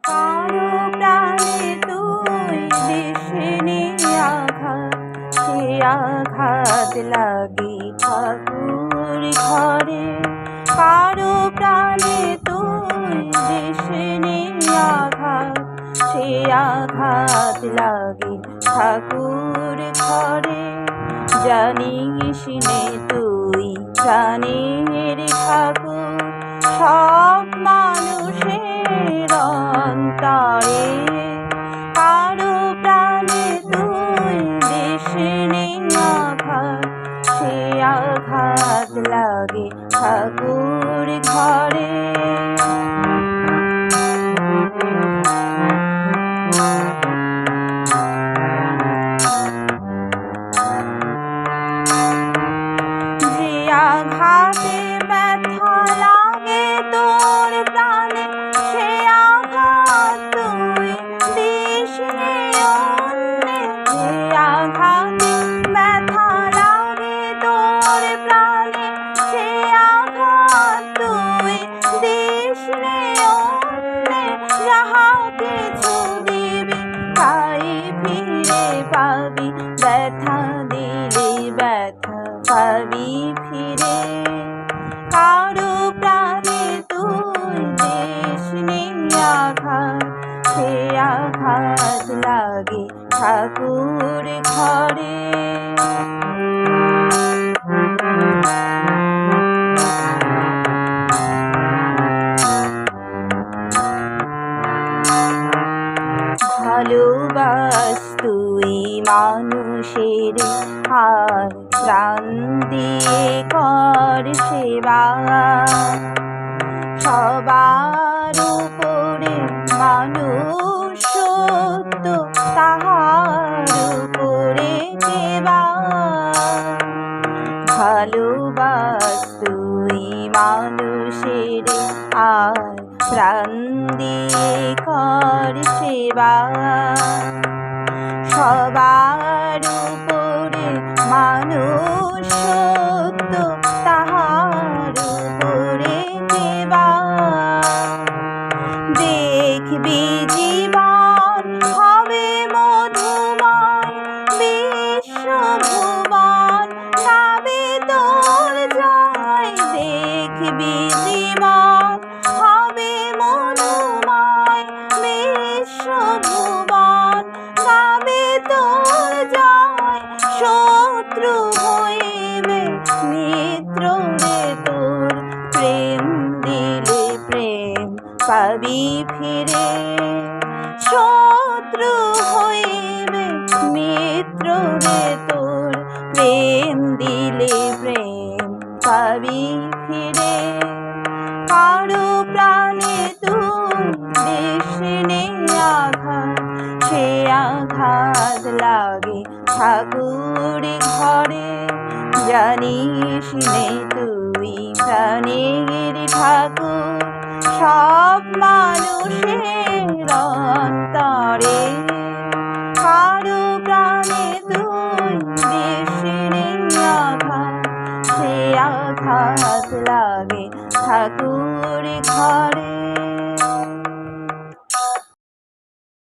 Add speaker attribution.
Speaker 1: কারো প্রাণে তুই দিসনি আঘাত, সে আঘাত লাগে ঠাকুর ঘরে। কারো প্রাণে তুই দিসনি আঘাত, সে আঘাত লাগে ঠাকুর ঘরে। জানিস নে তুই প্রাণের ঠাকুর সব মানুষের অন্তরে। কারো প্রাণে তুই দিসনি আঘাত, সে আঘাত লাগে ঠাকুর ঘরে। যে আঘাতে ব্যথা লাগে তোর প্রাণে, সে আঘাত তুই দিসনি অন্যে। যে আঘাতে ব্যথা লাগে তোর প্রাণে, সে আঘাত তুই দিসনি অন্যে। যাহা কিছু দিবি তাই ফিরে পাবি, ব্যথা দিলে ব্যথা পাবি ফিরে। কারো প্রাণে তুই দিসনি আঘাত, সে আঘাত লাগে ঠাকুর ঘরে। ভালোবাস তুই মানুষের, আর প্রাণ দিয়ে কর সেবা। সবার উপরে মানুষ সত্য, তাহার উপরে কেবা। ভালোবাস তুই মানুষের, আর প্রাণ দিয়ে কর সেবা। সবার উপরে মানুষ সত্য, তাহার উপরে কেবা। দেখবি জীবন হবে মধুময়, বিশ্বভুবন গাবে তোর জয়। দেখবি জীবন হবে মধুময়, বিশ্বভুবন গাবে তোর জয়। শত্রু হইবে মিত্র রে তোর, প্রেম দিলে প্রেম পাবি ফিরে। শত্রু হইবে মিত্র রে তোর, প্রেম দিলে প্রেম পাবি ফিরে। কারো প্রাণে তুই দিসনি আঘাত, সে আঘাত লাগে ঠাকুর ঘরে। জানিস নে তুই প্রাণের ঠাকুর সব মানুষের অন্তরে। কারো প্রাণে তুই দিসনি আঘাত, সে আঘাত লাগে ঠাকুর ঘরে।